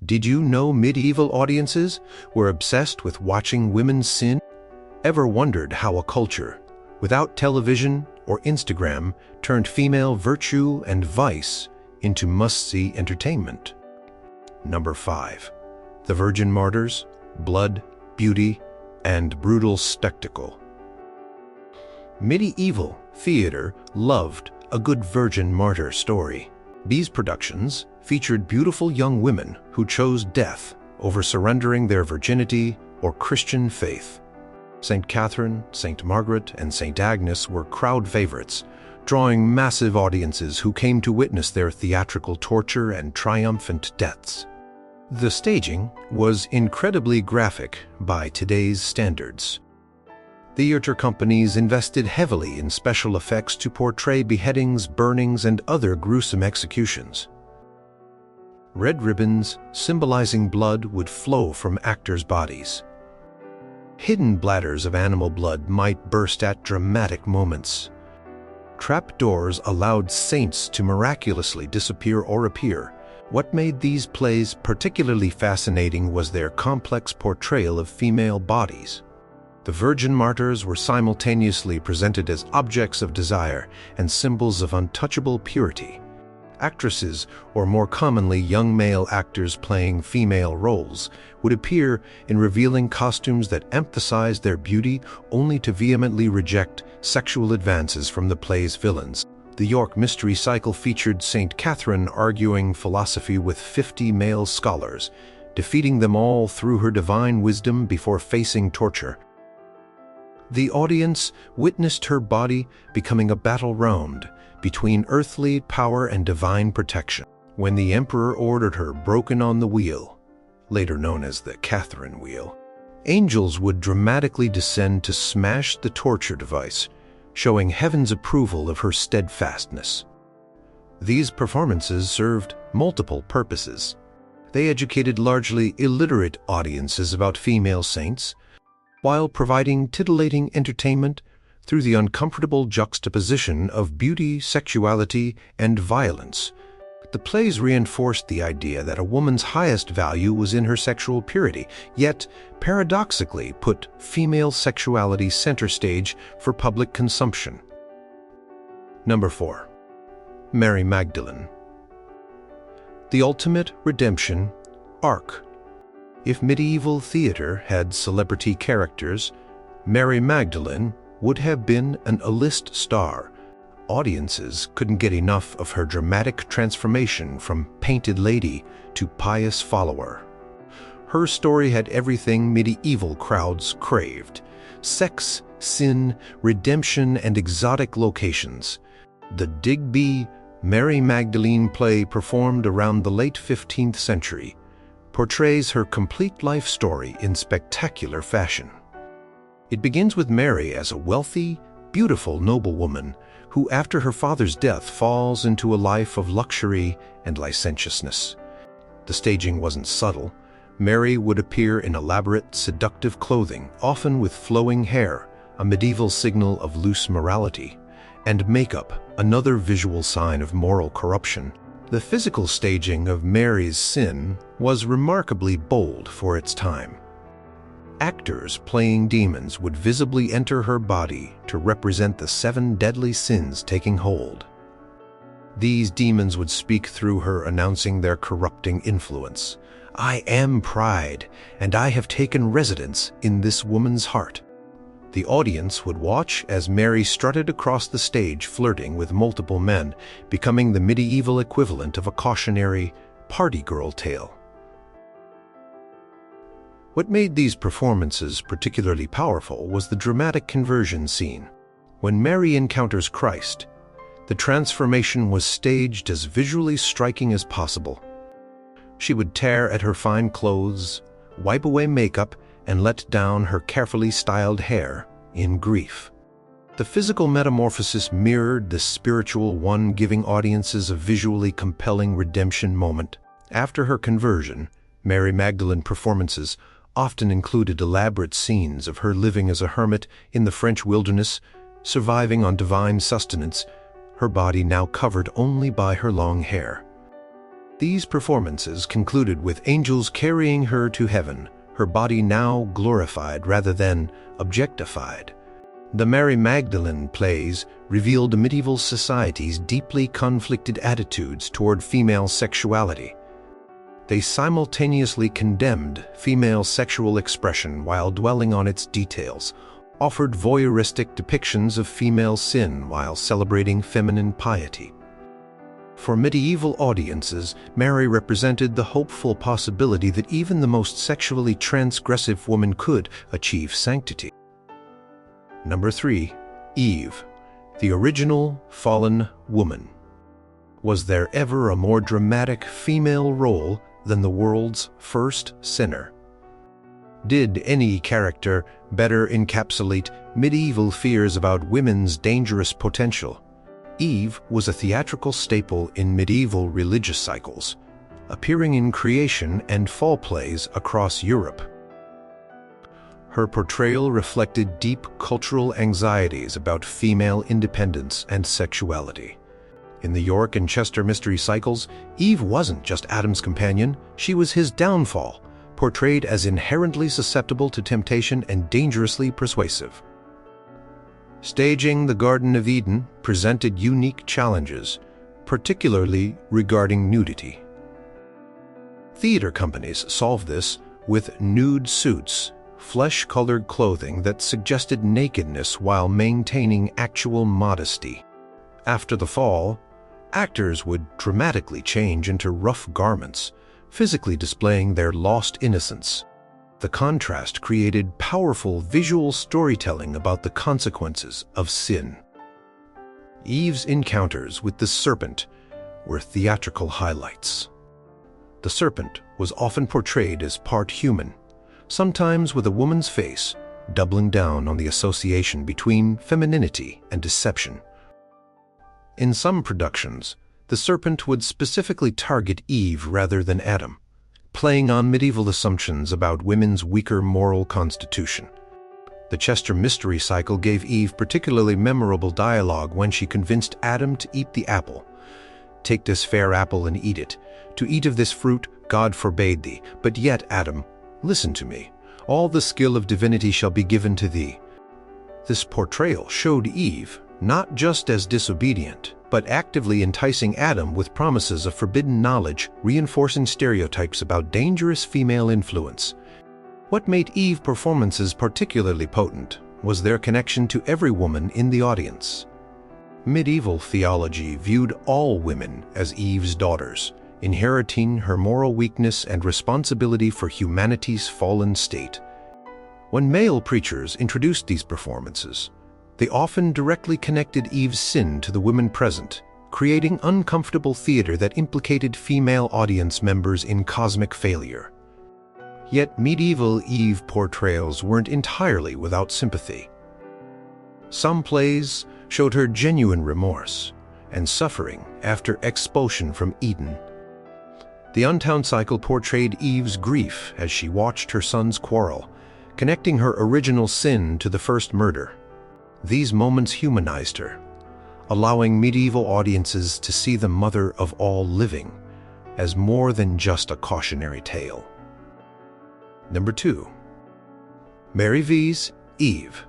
Did you know medieval audiences were obsessed with watching women sin? Ever wondered how a culture, without television or Instagram, turned female virtue and vice into must-see entertainment? Number 5. The Virgin Martyrs, blood, beauty, and brutal spectacle. Medieval theater loved a good Virgin Martyr story. These productions featured beautiful young women who chose death over surrendering their virginity or Christian faith. St. Catherine, St. Margaret, and St. Agnes were crowd favorites, drawing massive audiences who came to witness their theatrical torture and triumphant deaths. The staging was incredibly graphic by today's standards. Theater companies invested heavily in special effects to portray beheadings, burnings, and other gruesome executions. Red ribbons symbolizing blood would flow from actors' bodies. Hidden bladders of animal blood might burst at dramatic moments. Trapdoors allowed saints to miraculously disappear or appear. What made these plays particularly fascinating was their complex portrayal of female bodies. The Virgin Martyrs were simultaneously presented as objects of desire and symbols of untouchable purity. Actresses, or more commonly young male actors playing female roles, would appear in revealing costumes that emphasized their beauty only to vehemently reject sexual advances from the play's villains. The York Mystery Cycle featured St. Catherine arguing philosophy with 50 male scholars, defeating them all through her divine wisdom before facing torture. The audience witnessed her body becoming a battleground between earthly power and divine protection. When the emperor ordered her broken on the wheel, later known as the Catherine wheel, angels would dramatically descend to smash the torture device, showing heaven's approval of her steadfastness. These performances served multiple purposes. They educated largely illiterate audiences about female saints, while providing titillating entertainment through the uncomfortable juxtaposition of beauty, sexuality, and violence. The plays reinforced the idea that a woman's highest value was in her sexual purity, yet paradoxically put female sexuality center stage for public consumption. Number 4. Mary Magdalene. The ultimate redemption arc. If medieval theater had celebrity characters, Mary Magdalene would have been an A-list star. Audiences couldn't get enough of her dramatic transformation from painted lady to pious follower. Her story had everything medieval crowds craved: sex, sin, redemption, and exotic locations. The Digby Mary Magdalene play, performed around the late 15th century, portrays her complete life story in spectacular fashion. It begins with Mary as a wealthy, beautiful noblewoman who, after her father's death, falls into a life of luxury and licentiousness. The staging wasn't subtle. Mary would appear in elaborate, seductive clothing, often with flowing hair, a medieval signal of loose morality, and makeup, another visual sign of moral corruption. The physical staging of Mary's sin was remarkably bold for its time. Actors playing demons would visibly enter her body to represent the 7 deadly sins taking hold. These demons would speak through her, announcing their corrupting influence. "I am pride, and I have taken residence in this woman's heart." The audience would watch as Mary strutted across the stage, flirting with multiple men, becoming the medieval equivalent of a cautionary party girl tale. What made these performances particularly powerful was the dramatic conversion scene. When Mary encounters Christ, the transformation was staged as visually striking as possible. She would tear at her fine clothes, wipe away makeup, and let down her carefully styled hair in grief. The physical metamorphosis mirrored the spiritual one, giving audiences a visually compelling redemption moment. After her conversion, Mary Magdalene performances often included elaborate scenes of her living as a hermit in the French wilderness, surviving on divine sustenance, her body now covered only by her long hair. These performances concluded with angels carrying her to heaven, her body now glorified rather than objectified. The Mary Magdalene plays revealed medieval society's deeply conflicted attitudes toward female sexuality. They simultaneously condemned female sexual expression while dwelling on its details, offered voyeuristic depictions of female sin while celebrating feminine piety. For medieval audiences, Mary represented the hopeful possibility that even the most sexually transgressive woman could achieve sanctity. Number 3. Eve, the original fallen woman. Was there ever a more dramatic female role than the world's first sinner? Did any character better encapsulate medieval fears about women's dangerous potential? Eve was a theatrical staple in medieval religious cycles, appearing in creation and fall plays across Europe. Her portrayal reflected deep cultural anxieties about female independence and sexuality. In the York and Chester mystery cycles, Eve wasn't just Adam's companion, she was his downfall, portrayed as inherently susceptible to temptation and dangerously persuasive. Staging the Garden of Eden presented unique challenges, particularly regarding nudity. Theater companies solved this with nude suits, flesh-colored clothing that suggested nakedness while maintaining actual modesty. After the fall, actors would dramatically change into rough garments, physically displaying their lost innocence. The contrast created powerful visual storytelling about the consequences of sin. Eve's encounters with the serpent were theatrical highlights. The serpent was often portrayed as part human, sometimes with a woman's face, doubling down on the association between femininity and deception. In some productions, the serpent would specifically target Eve rather than Adam, playing on medieval assumptions about women's weaker moral constitution. The Chester mystery cycle gave Eve particularly memorable dialogue when she convinced Adam to eat the apple. "Take this fair apple and eat it. To eat of this fruit God forbade thee, but yet, Adam, listen to me. All the skill of divinity shall be given to thee." This portrayal showed Eve not just as disobedient, but actively enticing Adam with promises of forbidden knowledge, reinforcing stereotypes about dangerous female influence. What made Eve performances particularly potent was their connection to every woman in the audience. Medieval theology viewed all women as Eve's daughters, inheriting her moral weakness and responsibility for humanity's fallen state. When male preachers introduced these performances, they often directly connected Eve's sin to the women present, creating uncomfortable theater that implicated female audience members in cosmic failure. Yet medieval Eve portrayals weren't entirely without sympathy. Some plays showed her genuine remorse and suffering after expulsion from Eden. The Untown cycle portrayed Eve's grief as she watched her sons quarrel, connecting her original sin to the first murder. These moments humanized her, allowing medieval audiences to see the mother of all living as more than just a cautionary tale. Number 2. Mary V's Eve,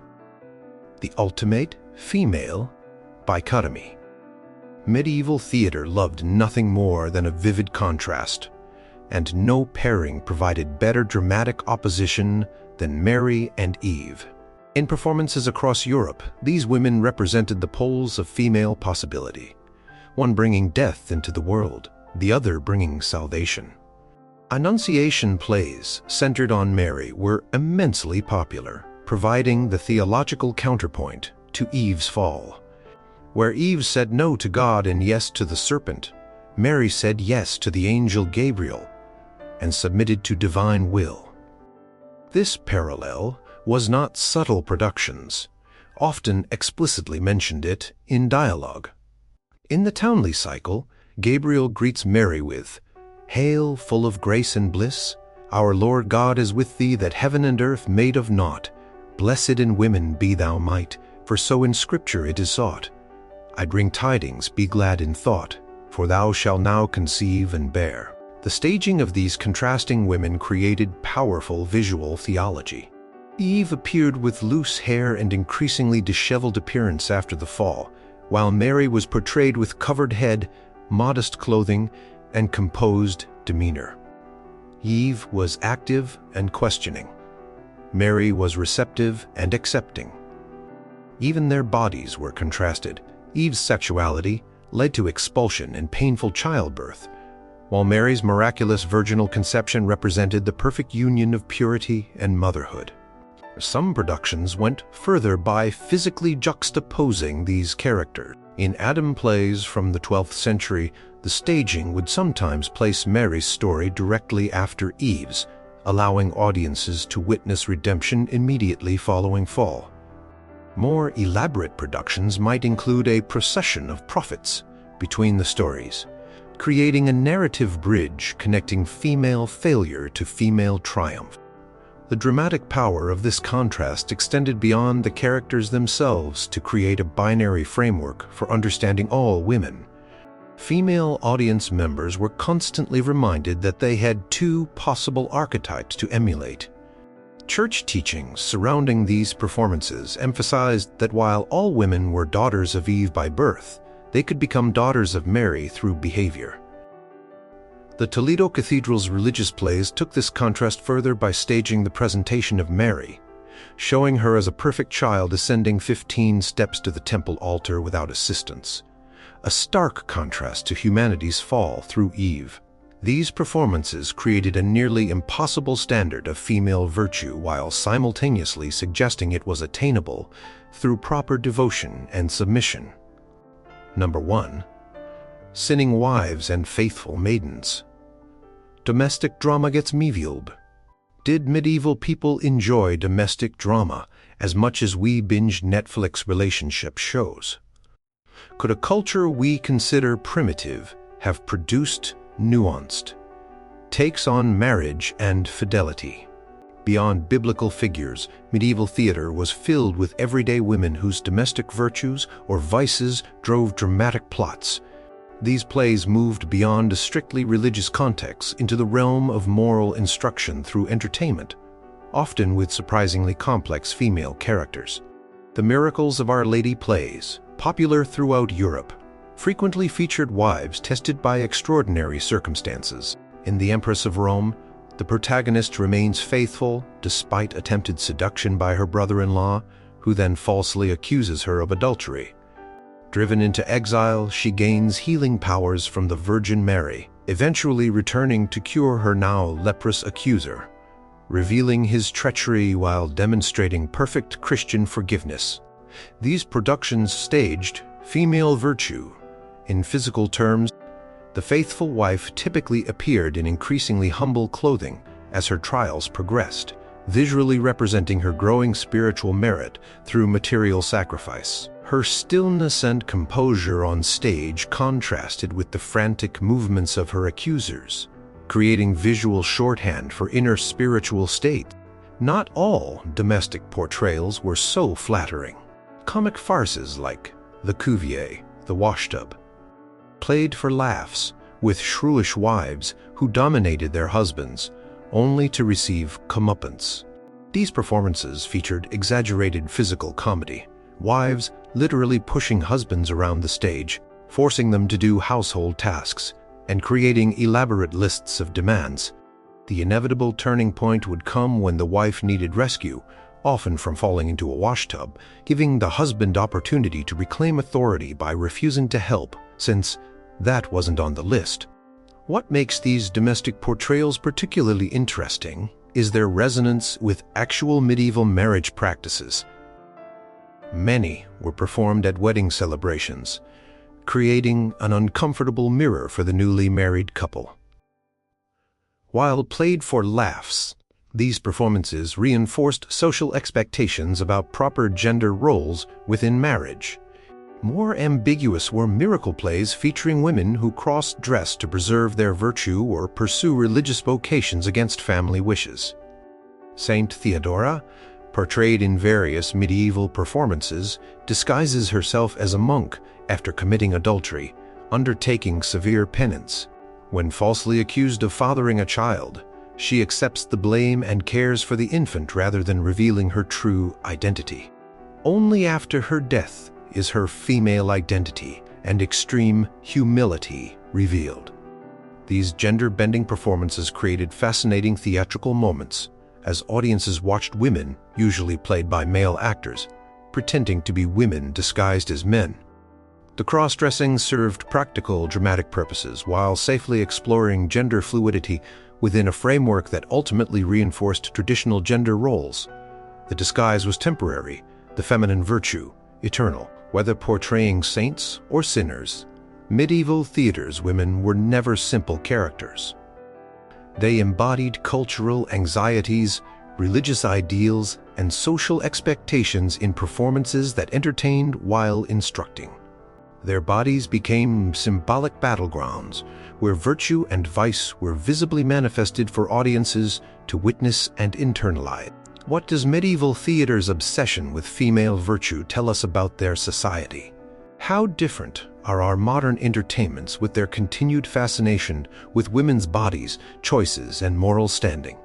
the ultimate female dichotomy. Medieval theater loved nothing more than a vivid contrast, and no pairing provided better dramatic opposition than Mary and Eve. In performances across Europe, these women represented the poles of female possibility, one bringing death into the world, the other bringing salvation. Annunciation plays centered on Mary were immensely popular, providing the theological counterpoint to Eve's fall. Where Eve said no to God and yes to the serpent, Mary said yes to the angel Gabriel and submitted to divine will. This parallel was not subtle productions, often explicitly mentioned it in dialogue. In the Townley cycle, Gabriel greets Mary with, "Hail, full of grace and bliss, our Lord God is with thee, that heaven and earth made of naught. Blessed in women be thou might, for so in Scripture it is sought. I bring tidings, be glad in thought. for thou shalt now conceive and bear. The staging of these contrasting women created powerful visual theology. Eve appeared with loose hair and increasingly disheveled appearance after the fall, while Mary was portrayed with covered head, modest clothing, and composed demeanor. Eve was active and questioning. Mary was receptive and accepting. Even their bodies were contrasted. Eve's sexuality led to expulsion and painful childbirth, while Mary's miraculous virginal conception represented the perfect union of purity and motherhood. Some productions went further by physically juxtaposing these characters. In Adam plays from the 12th century, the staging would sometimes place Mary's story directly after Eve's, allowing audiences to witness redemption immediately following fall. More elaborate productions might include a procession of prophets between the stories, creating a narrative bridge connecting female failure to female triumph. The dramatic power of this contrast extended beyond the characters themselves to create a binary framework for understanding all women. Female audience members were constantly reminded that they had two possible archetypes to emulate. Church teachings surrounding these performances emphasized that while all women were daughters of Eve by birth, they could become daughters of Mary through behavior. The Toledo Cathedral's religious plays took this contrast further by staging the presentation of Mary, showing her as a perfect child ascending 15 steps to the temple altar without assistance, a stark contrast to humanity's fall through Eve. These performances created a nearly impossible standard of female virtue while simultaneously suggesting it was attainable through proper devotion and submission. Number 1. Sinning wives and faithful maidens. Domestic drama gets mevielb. Did medieval people enjoy domestic drama as much as we binged Netflix relationship shows? Could a culture we consider primitive have produced nuanced takes on marriage and fidelity? Beyond biblical figures, medieval theater was filled with everyday women whose domestic virtues or vices drove dramatic plots. These plays moved beyond a strictly religious context into the realm of moral instruction through entertainment, often with surprisingly complex female characters. The Miracles of Our Lady plays, popular throughout Europe, frequently featured wives tested by extraordinary circumstances. In The Empress of Rome, the protagonist remains faithful despite attempted seduction by her brother-in-law, who then falsely accuses her of adultery. Driven into exile, she gains healing powers from the Virgin Mary, eventually returning to cure her now leprous accuser, revealing his treachery while demonstrating perfect Christian forgiveness. These productions staged female virtue. In physical terms, the faithful wife typically appeared in increasingly humble clothing as her trials progressed, visually representing her growing spiritual merit through material sacrifice. Her stillness and composure on stage contrasted with the frantic movements of her accusers, creating visual shorthand for inner spiritual state. Not all domestic portrayals were so flattering. Comic farces like The Cuvier, The Washtub, played for laughs with shrewish wives who dominated their husbands, only to receive comeuppance. These performances featured exaggerated physical comedy, wives literally pushing husbands around the stage, forcing them to do household tasks, and creating elaborate lists of demands. The inevitable turning point would come when the wife needed rescue, often from falling into a washtub, giving the husband opportunity to reclaim authority by refusing to help, since that wasn't on the list. What makes these domestic portrayals particularly interesting is their resonance with actual medieval marriage practices. Many were performed at wedding celebrations, creating an uncomfortable mirror for the newly married couple. While played for laughs, these performances reinforced social expectations about proper gender roles within marriage. More ambiguous were miracle plays featuring women who cross-dressed to preserve their virtue or pursue religious vocations against family wishes. Saint Theodora, portrayed in various medieval performances, disguises herself as a monk after committing adultery, undertaking severe penance. When falsely accused of fathering a child, she accepts the blame and cares for the infant rather than revealing her true identity. Only after her death is her female identity and extreme humility revealed. These gender-bending performances created fascinating theatrical moments as audiences watched women, usually played by male actors, pretending to be women disguised as men. The cross-dressing served practical, dramatic purposes while safely exploring gender fluidity within a framework that ultimately reinforced traditional gender roles. The disguise was temporary, the feminine virtue eternal. Whether portraying saints or sinners, medieval theater's women were never simple characters. They embodied cultural anxieties, religious ideals, and social expectations in performances that entertained while instructing. Their bodies became symbolic battlegrounds where virtue and vice were visibly manifested for audiences to witness and internalize. What does medieval theater's obsession with female virtue tell us about their society? How different are our modern entertainments with their continued fascination with women's bodies, choices, and moral standing?